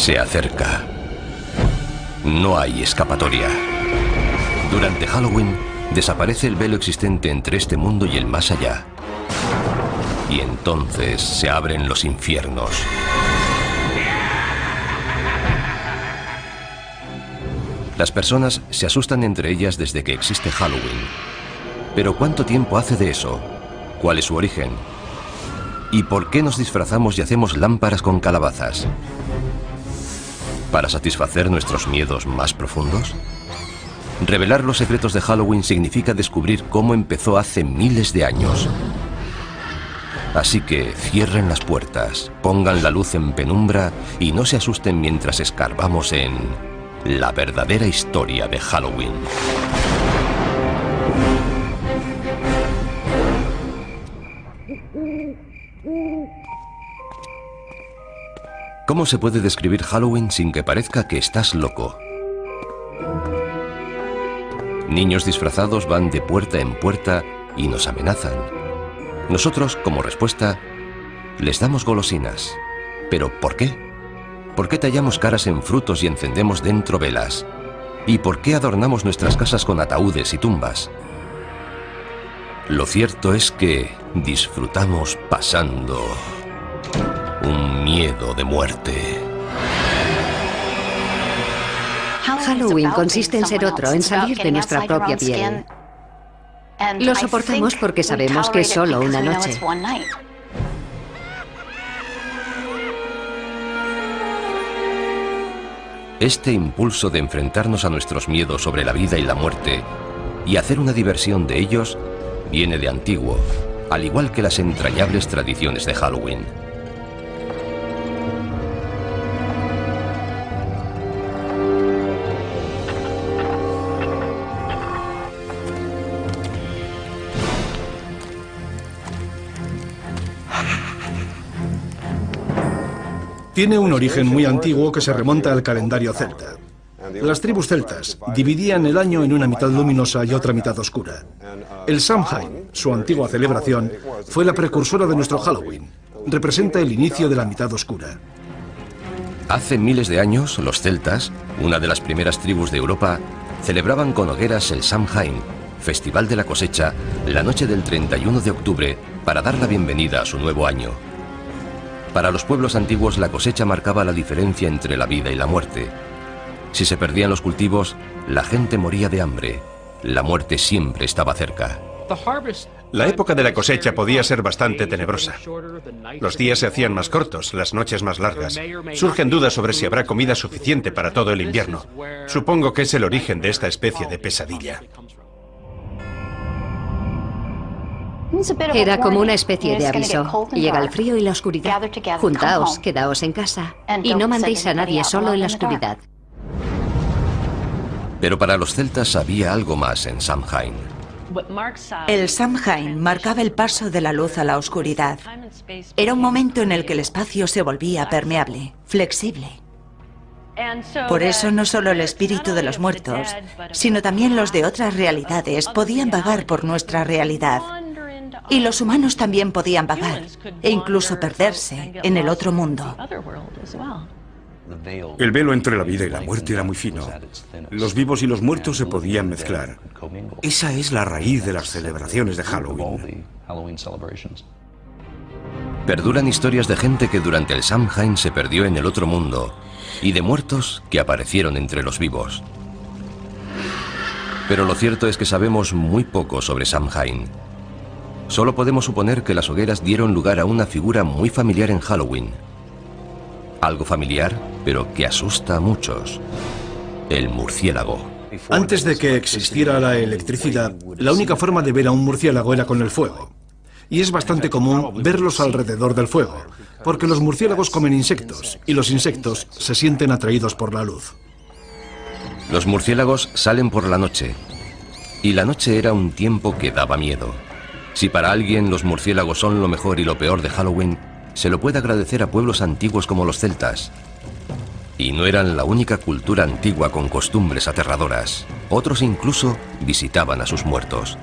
se acerca. No hay escapatoria. Durante Halloween desaparece el velo existente entre este mundo y el más allá. Y entonces se abren los infiernos. Las personas se asustan entre ellas desde que existe Halloween. Pero ¿cuánto tiempo hace de eso? ¿Cuál es su origen? ¿Y por qué nos disfrazamos y hacemos lámparas con calabazas? ¿Para satisfacer nuestros miedos más profundos? Revelar los secretos de Halloween significa descubrir cómo empezó hace miles de años. Así que cierren las puertas, pongan la luz en penumbra y no se asusten mientras escarbamos en la verdadera historia de Halloween. ¿Cómo se puede describir Halloween sin que parezca que estás loco? Niños disfrazados van de puerta en puerta y nos amenazan. Nosotros, como respuesta, les damos golosinas. ¿Pero por qué? ¿Por qué tallamos caras en frutos y encendemos dentro velas? ¿Y por qué adornamos nuestras casas con ataúdes y tumbas? Lo cierto es que disfrutamos pasando un miedo de muerte. Halloween consiste en ser otro, en salir de nuestra propia piel. Lo soportamos porque sabemos que es solo una noche. Este impulso de enfrentarnos a nuestros miedos sobre la vida y la muerte y hacer una diversión de ellos viene de antiguo, al igual que las entrañables tradiciones de Halloween. Tiene un origen muy antiguo que se remonta al calendario celta. Las tribus celtas dividían el año en una mitad luminosa y otra mitad oscura. El Samhain, su antigua celebración, fue la precursora de nuestro Halloween. Representa el inicio de la mitad oscura. Hace miles de años, los celtas, una de las primeras tribus de Europa, celebraban con hogueras el Samhain, festival de la cosecha, la noche del 31 de octubre, para dar la bienvenida a su nuevo año. Para los pueblos antiguos, la cosecha marcaba la diferencia entre la vida y la muerte. Si se perdían los cultivos, la gente moría de hambre. La muerte siempre estaba cerca. La época de la cosecha podía ser bastante tenebrosa. Los días se hacían más cortos, las noches más largas. Surgen dudas sobre si habrá comida suficiente para todo el invierno. Supongo que es el origen de esta especie de pesadilla. Era como una especie de aviso. Llega el frío y la oscuridad. Juntaos, quedaos en casa y no mandéis a nadie solo en la oscuridad. Pero para los celtas había algo más en Samhain. El Samhain marcaba el paso de la luz a la oscuridad. Era un momento en el que el espacio se volvía permeable, flexible. Por eso no solo el espíritu de los muertos, sino también los de otras realidades podían vagar por nuestra realidad. Y los humanos también podían vagar e incluso perderse en el otro mundo. El velo entre la vida y la muerte era muy fino. Los vivos y los muertos se podían mezclar. Esa es la raíz de las celebraciones de Halloween. Perduran historias de gente que durante el Samhain se perdió en el otro mundo y de muertos que aparecieron entre los vivos. Pero lo cierto es que sabemos muy poco sobre Samhain. Solo podemos suponer que las hogueras dieron lugar a una figura muy familiar en Halloween. Algo familiar, pero que asusta a muchos. El murciélago. Antes de que existiera la electricidad, la única forma de ver a un murciélago era con el fuego. Y es bastante común verlos alrededor del fuego, porque los murciélagos comen insectos, y los insectos se sienten atraídos por la luz. Los murciélagos salen por la noche, y la noche era un tiempo que daba miedo. Si para alguien los murciélagos son lo mejor y lo peor de Halloween, se lo puede agradecer a pueblos antiguos como los celtas. Y no eran la única cultura antigua con costumbres aterradoras. Otros incluso visitaban a sus muertos.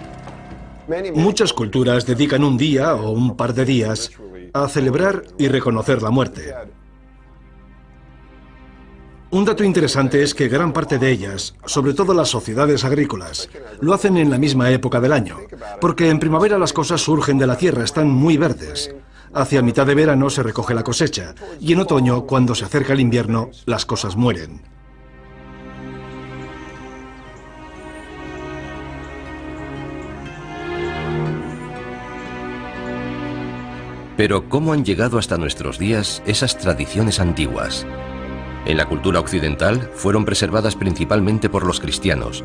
Muchas culturas dedican un día o un par de días a celebrar y reconocer la muerte. Un dato interesante es que gran parte de ellas, sobre todo las sociedades agrícolas, lo hacen en la misma época del año, porque en primavera las cosas surgen de la tierra, están muy verdes. Hacia mitad de verano se recoge la cosecha, y en otoño, cuando se acerca el invierno, las cosas mueren. Pero ¿cómo han llegado hasta nuestros días esas tradiciones antiguas? En la cultura occidental fueron preservadas principalmente por los cristianos.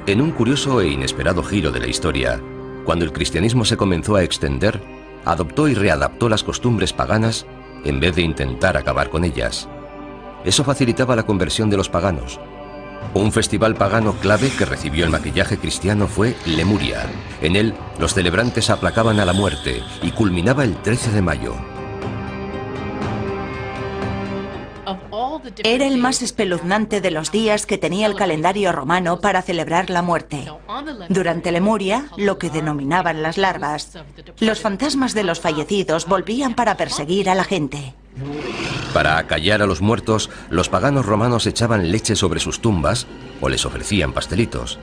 En un curioso e inesperado giro de la historia, cuando el cristianismo se comenzó a extender, adoptó y readaptó las costumbres paganas en vez de intentar acabar con ellas. Eso facilitaba la conversión de los paganos. Un festival pagano clave que recibió el maquillaje cristiano fue Lemuria. En él, los celebrantes aplacaban a la muerte y culminaba el 13 de mayo. Era el más espeluznante de los días que tenía el calendario romano para celebrar la muerte. Durante Lemuria, lo que denominaban las larvas, los fantasmas de los fallecidos volvían para perseguir a la gente. Para acallar a los muertos, los paganos romanos echaban leche sobre sus tumbas o les ofrecían pastelitos.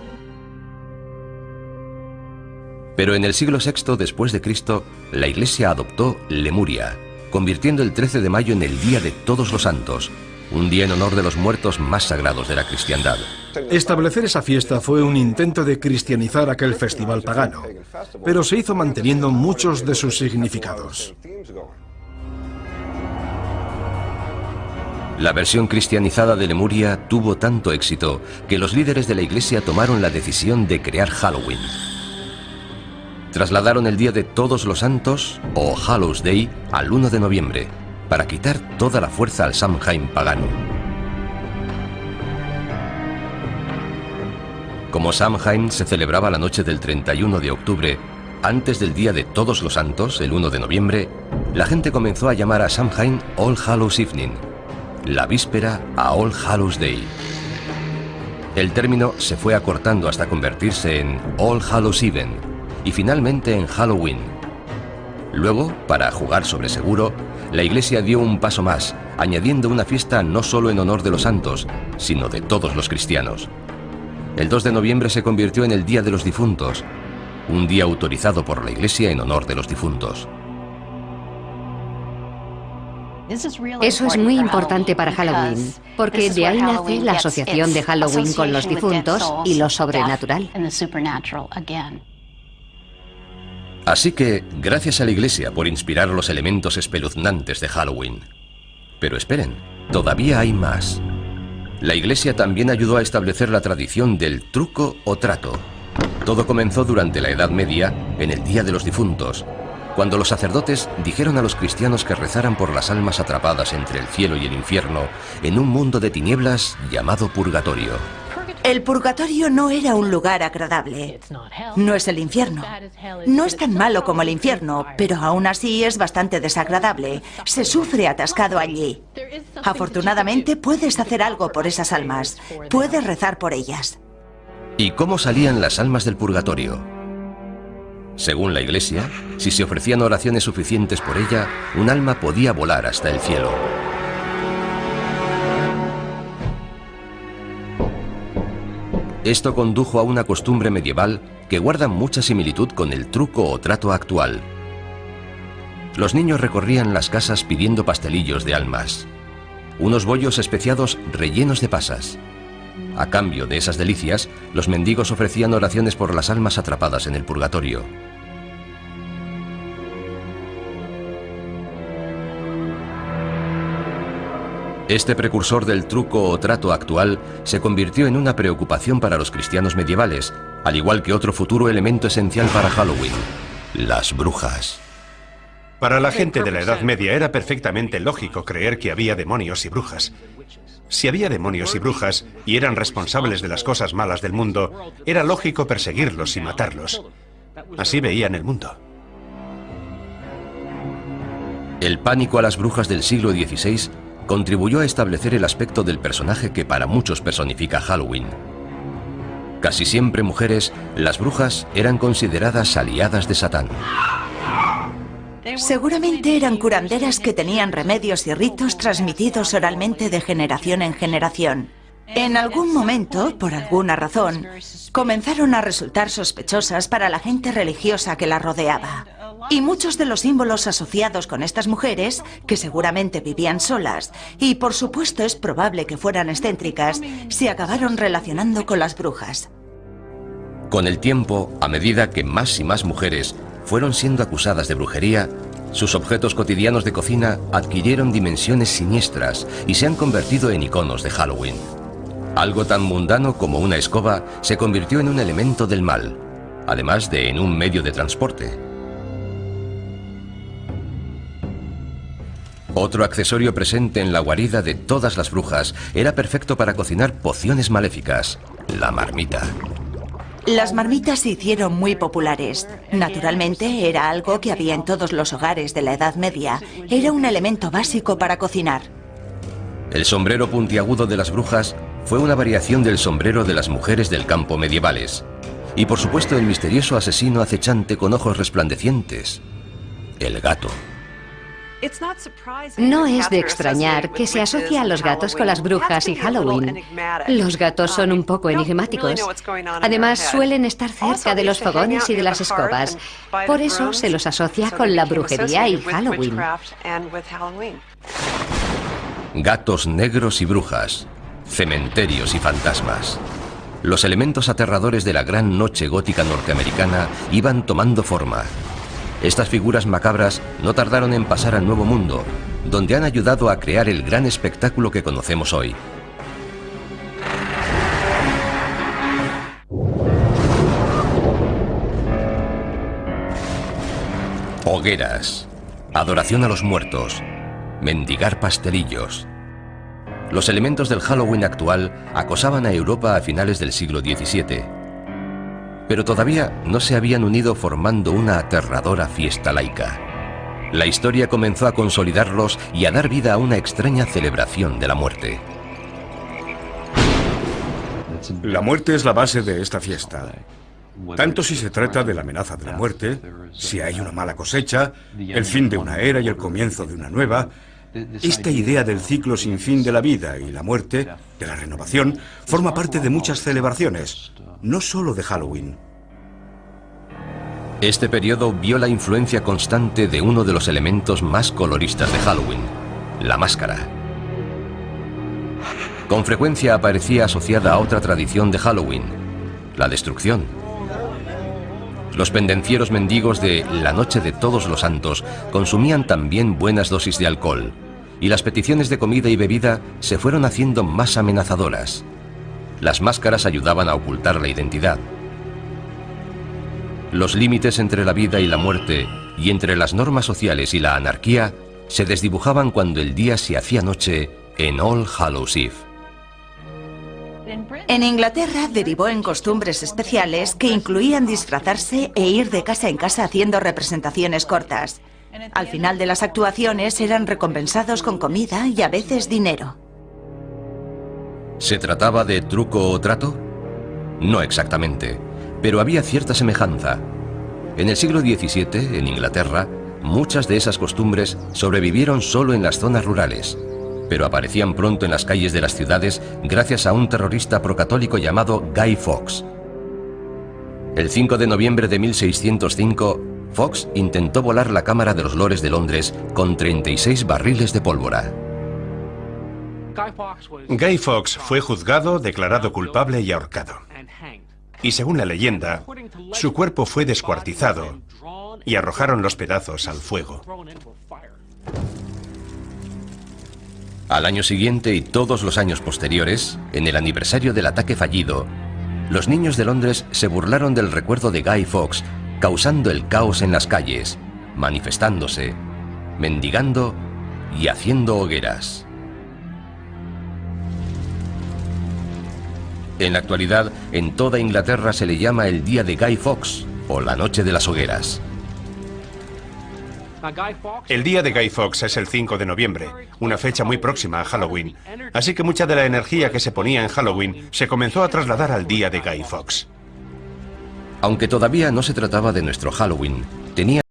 Pero en el siglo VI después de Cristo, la Iglesia adoptó Lemuria, convirtiendo el 13 de mayo en el Día de Todos los Santos, un día en honor de los muertos más sagrados de la cristiandad. Establecer esa fiesta fue un intento de cristianizar aquel festival pagano, pero se hizo manteniendo muchos de sus significados. La versión cristianizada de Lemuria tuvo tanto éxito que los líderes de la Iglesia tomaron la decisión de crear Halloween. Trasladaron el Día de Todos los Santos, o Hallows Day, al 1 de noviembre, para quitar toda la fuerza al Samhain pagano. Como Samhain se celebraba la noche del 31 de octubre, antes del Día de Todos los Santos, el 1 de noviembre, la gente comenzó a llamar a Samhain All Hallows Evening, la víspera a All Hallows Day. El término se fue acortando hasta convertirse en All Hallows Even y finalmente en Halloween. Luego, para jugar sobre seguro, la Iglesia dio un paso más, añadiendo una fiesta no solo en honor de los santos, sino de todos los cristianos. El 2 de noviembre se convirtió en el Día de los Difuntos, un día autorizado por la Iglesia en honor de los difuntos. Eso es muy importante para Halloween, porque de ahí nace la asociación de Halloween con los difuntos y lo sobrenatural. Así que, gracias a la Iglesia por inspirar los elementos espeluznantes de Halloween. Pero esperen, todavía hay más. La Iglesia también ayudó a establecer la tradición del truco o trato. Todo comenzó durante la Edad Media, en el Día de los Difuntos, cuando los sacerdotes dijeron a los cristianos que rezaran por las almas atrapadas entre el cielo y el infierno en un mundo de tinieblas llamado purgatorio. El purgatorio no era un lugar agradable. No es el infierno. No es tan malo como el infierno, pero aún así es bastante desagradable. Se sufre atascado allí. Afortunadamente puedes hacer algo por esas almas. Puedes rezar por ellas. ¿Y cómo salían las almas del purgatorio? Según la Iglesia, si se ofrecían oraciones suficientes por ella, un alma podía volar hasta el cielo. Esto condujo a una costumbre medieval que guarda mucha similitud con el truco o trato actual. Los niños recorrían las casas pidiendo pastelillos de almas, unos bollos especiados rellenos de pasas. A cambio de esas delicias, los mendigos ofrecían oraciones por las almas atrapadas en el purgatorio. Este precursor del truco o trato actual se convirtió en una preocupación para los cristianos medievales, al igual que otro futuro elemento esencial para Halloween: las brujas. Para la gente de la Edad Media era perfectamente lógico creer que había demonios y brujas. Si había demonios y brujas y eran responsables de las cosas malas del mundo, era lógico perseguirlos y matarlos. Así veían el mundo. El pánico a las brujas del siglo XVI contribuyó a establecer el aspecto del personaje que para muchos personifica Halloween. Casi siempre mujeres, las brujas eran consideradas aliadas de Satán. Seguramente eran curanderas que tenían remedios y ritos transmitidos oralmente de generación en generación. En algún momento, por alguna razón, comenzaron a resultar sospechosas para la gente religiosa que las rodeaba. Y muchos de los símbolos asociados con estas mujeres, que seguramente vivían solas, y por supuesto es probable que fueran excéntricas, se acabaron relacionando con las brujas. Con el tiempo, a medida que más y más mujeres fueron siendo acusadas de brujería, sus objetos cotidianos de cocina adquirieron dimensiones siniestras y se han convertido en iconos de Halloween. Algo tan mundano como una escoba se convirtió en un elemento del mal, además de en un medio de transporte. Otro accesorio presente en la guarida de todas las brujas era perfecto para cocinar pociones maléficas: la marmita. Las marmitas se hicieron muy populares. Naturalmente, era algo que había en todos los hogares de la Edad Media. Era un elemento básico para cocinar. El sombrero puntiagudo de las brujas fue una variación del sombrero de las mujeres del campo medievales. Y por supuesto el misterioso asesino acechante con ojos resplandecientes: el gato. No es de extrañar que se asocie a los gatos con las brujas y Halloween. Los gatos son un poco enigmáticos. Además, suelen estar cerca de los fogones y de las escobas. Por eso se los asocia con la brujería y Halloween. Gatos negros y brujas, cementerios y fantasmas. Los elementos aterradores de la gran noche gótica norteamericana iban tomando forma. Estas figuras macabras no tardaron en pasar al Nuevo Mundo, donde han ayudado a crear el gran espectáculo que conocemos hoy. Hogueras, adoración a los muertos, mendigar pastelillos. Los elementos del Halloween actual acosaban a Europa a finales del siglo XVII. Pero todavía no se habían unido formando una aterradora fiesta laica. La historia comenzó a consolidarlos y a dar vida a una extraña celebración de la muerte. La muerte es la base de esta fiesta. Tanto si se trata de la amenaza de la muerte, si hay una mala cosecha, el fin de una era y el comienzo de una nueva. Esta idea del ciclo sin fin de la vida y la muerte, de la renovación, forma parte de muchas celebraciones, no solo de Halloween. Este periodo vio la influencia constante de uno de los elementos más coloristas de Halloween: la máscara. Con frecuencia aparecía asociada a otra tradición de Halloween: la destrucción. Los pendencieros mendigos de la Noche de Todos los Santos consumían también buenas dosis de alcohol, y las peticiones de comida y bebida se fueron haciendo más amenazadoras. Las máscaras ayudaban a ocultar la identidad. Los límites entre la vida y la muerte, y entre las normas sociales y la anarquía, se desdibujaban cuando el día se hacía noche en All Hallows Eve. En Inglaterra derivó en costumbres especiales que incluían disfrazarse e ir de casa en casa haciendo representaciones cortas. Al final de las actuaciones eran recompensados con comida y a veces dinero. ¿Se trataba de truco o trato? No exactamente, pero había cierta semejanza. En el siglo XVII, en Inglaterra, muchas de esas costumbres sobrevivieron solo en las zonas rurales, pero aparecían pronto en las calles de las ciudades gracias a un terrorista procatólico llamado Guy Fawkes. El 5 de noviembre de 1605, Fawkes intentó volar la Cámara de los Lores de Londres con 36 barriles de pólvora. Guy Fawkes fue juzgado, declarado culpable y ahorcado. Y según la leyenda, su cuerpo fue descuartizado y arrojaron los pedazos al fuego. Al año siguiente y todos los años posteriores, en el aniversario del ataque fallido, los niños de Londres se burlaron del recuerdo de Guy Fawkes, causando el caos en las calles, manifestándose, mendigando y haciendo hogueras. En la actualidad, en toda Inglaterra se le llama el Día de Guy Fawkes o la Noche de las Hogueras. El día de Guy Fawkes es el 5 de noviembre, una fecha muy próxima a Halloween. Así que mucha de la energía que se ponía en Halloween se comenzó a trasladar al día de Guy Fawkes. Aunque todavía no se trataba de nuestro Halloween, tenía